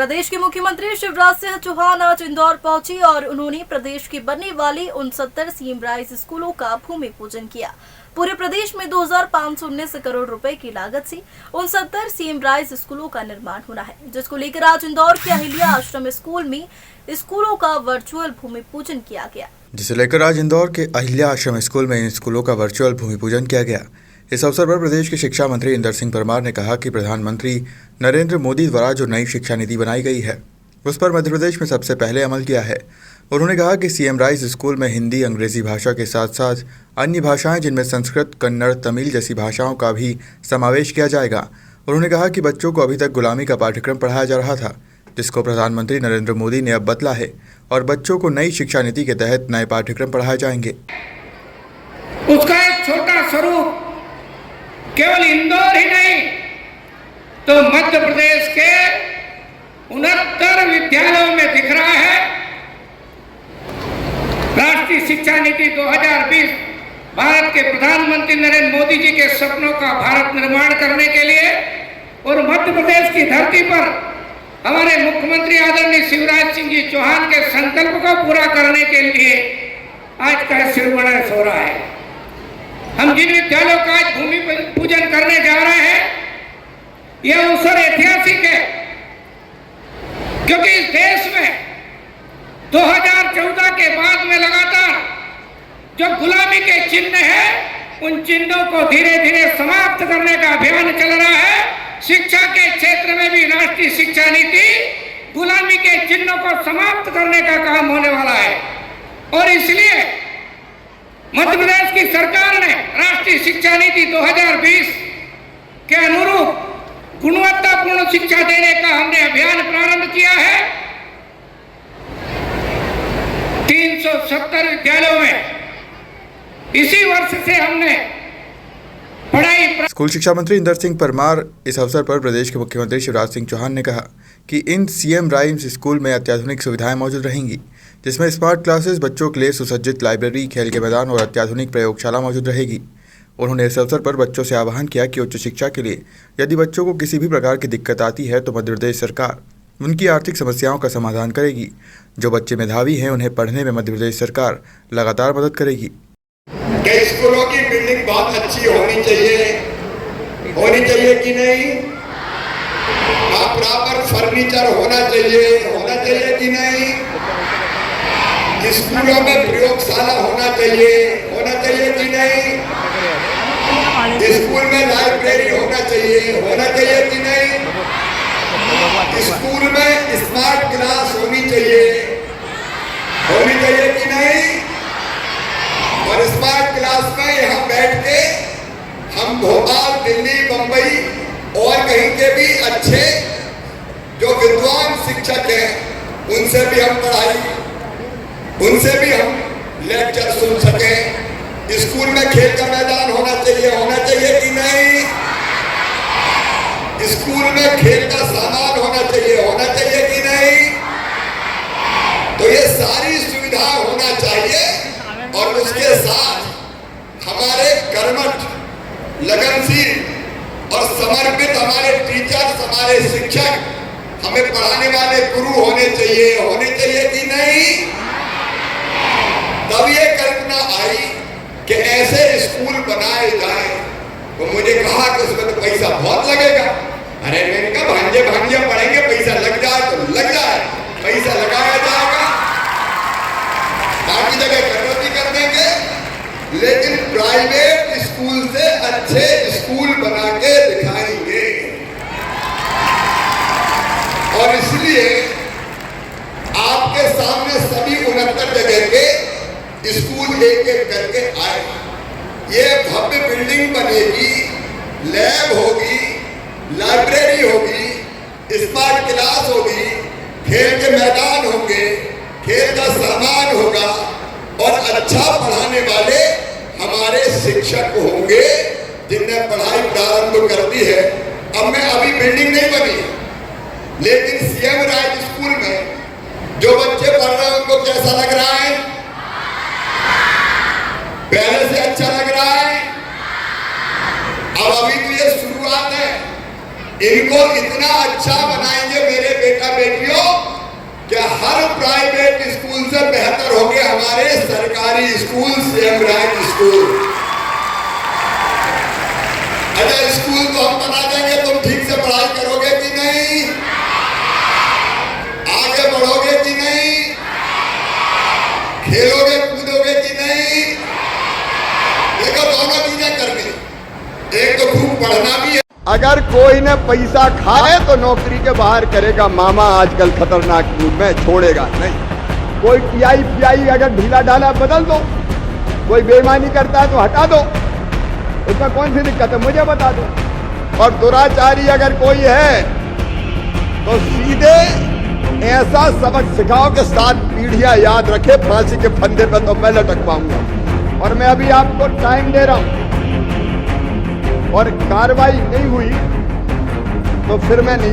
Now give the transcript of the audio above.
प्रदेश के मुख्यमंत्री शिवराज सिंह चौहान आज इंदौर पहुंची और उन्होंने प्रदेश की बनने वाली 69 सीएम राइज स्कूलों का भूमि पूजन किया। पूरे प्रदेश में 2519 करोड़ रुपए की लागत से 69 सीएम राइज स्कूलों का निर्माण होना है, जिसको लेकर आज इंदौर के अहिल्या आश्रम स्कूल में स्कूलों का वर्चुअल भूमि पूजन किया गया। जिसे लेकर आज इंदौर के अहिल्या आश्रम स्कूल में इन स्कूलों का वर्चुअल भूमि पूजन किया गया। इस अवसर पर प्रदेश के शिक्षा मंत्री इंदर सिंह परमार ने कहा कि प्रधानमंत्री नरेंद्र मोदी द्वारा जो नई शिक्षा नीति बनाई गई है उस पर मध्य प्रदेश में सबसे पहले अमल किया है। उन्होंने कहा कि सीएम राइज स्कूल में हिंदी, अंग्रेजी भाषा के साथ साथ अन्य भाषाएं जिनमें संस्कृत, कन्नड़, तमिल जैसी भाषाओं का भी समावेश किया जाएगा। उन्होंने कहा कि बच्चों को अभी तक गुलामी का पाठ्यक्रम पढ़ाया जा रहा था, जिसको प्रधानमंत्री नरेंद्र मोदी ने अब बदला है और बच्चों को नई शिक्षा नीति के तहत नए पाठ्यक्रम पढ़ाए जाएंगे। उसका एक छोटा स्वरूप केवल इंदौर ही नहीं तो मध्य प्रदेश के 69 विद्यालयों में दिख रहा है। राष्ट्रीय शिक्षा नीति 2020 भारत के प्रधानमंत्री नरेंद्र मोदी जी के सपनों का भारत निर्माण करने के लिए और मध्य प्रदेश की धरती पर हमारे मुख्यमंत्री आदरणीय शिवराज सिंह जी चौहान के संकल्प को पूरा करने के लिए आज का शिरोमणि हो रहा है। हम जिन विद्यालयों का आज भूमि पूजन करने जा रहे हैं, यह अवसर ऐतिहासिक है, क्योंकि इस देश में 2014 के बाद में लगातार जो गुलामी के चिन्ह है, उन चिन्हों को धीरे धीरे समाप्त करने का अभियान चल रहा है। शिक्षा के क्षेत्र में भी राष्ट्रीय शिक्षा नीति गुलामी के चिन्हों को समाप्त करने का काम होने वाला है और इसलिए मध्य प्रदेश की सरकार ने राष्ट्रीय शिक्षा नीति 2020 के अनुरूप गुणवत्तापूर्ण शिक्षा देने का हमने अभियान प्रारंभ किया है। 370 विद्यालयों में इसी वर्ष से हमने पढ़ाई। स्कूल शिक्षा मंत्री इंदर सिंह परमार इस अवसर पर प्रदेश के मुख्यमंत्री शिवराज सिंह चौहान ने कहा कि इन सीएम राइज स्कूल में अत्याधुनिक सुविधाएं मौजूद रहेंगी, जिसमें स्मार्ट क्लासेस, बच्चों के लिए सुसज्जित लाइब्रेरी, खेल के मैदान और अत्याधुनिक प्रयोगशाला मौजूद रहेगी। उन्होंने इस अवसर पर बच्चों से आह्वान किया कि उच्च शिक्षा के लिए यदि बच्चों को किसी भी प्रकार की दिक्कत आती है तो मध्य प्रदेश सरकार उनकी आर्थिक समस्याओं का समाधान करेगी। जो बच्चे मेधावी हैं उन्हें पढ़ने में मध्य प्रदेश सरकार लगातार मदद करेगी। स्कूलों की बिल्डिंग बहुत अच्छी होनी चाहिए कि नहीं? प्रॉपर फर्नीचर होना चाहिए कि नहीं? स्कूलों में प्रयोगशाला होना चाहिए कि नहीं? स्कूल में लाइब्रेरी होना चाहिए कि नहीं? स्कूल में स्मार्ट क्लास होनी चाहिए कि नहीं? और स्मार्ट क्लास में यहाँ बैठ के हम भोपाल, दिल्ली, मुंबई और कहीं के भी अच्छे जो विद्वान शिक्षक हैं उनसे भी हम लेक्चर सुन सकें। स्कूल में खेल का मैदान होना चाहिए कि नहीं? स्कूल में खेल का सामान होना चाहिए कि नहीं? तो ये सारी सुविधा होना चाहिए और उसके साथ हमारे कर्मठ, लगनशील और समर्पित हमारे टीचर्स, हमारे शिक्षक, हमें पढ़ाने वाले गुरु होने चाहिए कि नहीं? तब ये कल्पना आई कि ऐसे स्कूल बनाए जाए। तो मुझे कहा कि उसमें तो पैसा बहुत लगेगा। अरे मैंने कहा भांजे पढ़ेंगे, पैसा लग जाए तो लग जाए, पैसा लगाया जाएगा, बाकी जगह कटौती कर देंगे, लेकिन प्राइवेट स्कूल से अच्छे स्कूल बना के दिखाएंगे। और इसलिए आपके सामने सभी 69 जगह के स्कूल एक करके आए। ये भव्य बिल्डिंग बनेगी, लैब होगी, लाइब्रेरी होगी, स्मार्ट क्लास होगी, खेल के मैदान होंगे, खेल का सामान होगा और अच्छा पढ़ाने वाले हमारे शिक्षक होंगे जिनने पढ़ाई प्रारंभ कर दी है। अभी बिल्डिंग नहीं बनी, लेकिन सीएम राइज स्कूल में जो बच्चे पढ़ रहे हैं उनको कैसा लग रहा है? पहले से अच्छा लग रहा है। अब अभी तो ये शुरुआत है, इनको इतना अच्छा बनाएंगे मेरे बेटा बेटी हर प्राइवेट स्कूल से बेहतर होंगे हमारे सरकारी स्कूल, सेम राइट स्कूल। अच्छा, स्कूल तो हम बना देंगे, तुम ठीक से पढ़ाई करोगे कि नहीं? आगे बढ़ोगे कि नहीं? खेलोगे कूदोगे कि नहीं? देखो, दोनों चीजें करनी। एक तो खूब पढ़ना भी है। अगर कोई ने पैसा खाए तो नौकरी के बाहर करेगा मामा, आजकल खतरनाक मूड में, छोड़ेगा नहीं। कोई टीआई पीआई अगर ढीला डाला बदल दो, कोई बेईमानी करता है तो हटा दो, उसमें कौन सी दिक्कत है, मुझे बता दो। और दुराचारी अगर कोई है तो सीधे ऐसा सबक सिखाओ कि 7 पीढ़ियां याद रखे, फांसी के फंदे पे तो मैं लटकवाऊंगा। और मैं अभी आपको टाइम दे रहा हूं, और कार्रवाई नहीं हुई तो फिर मैं नहीं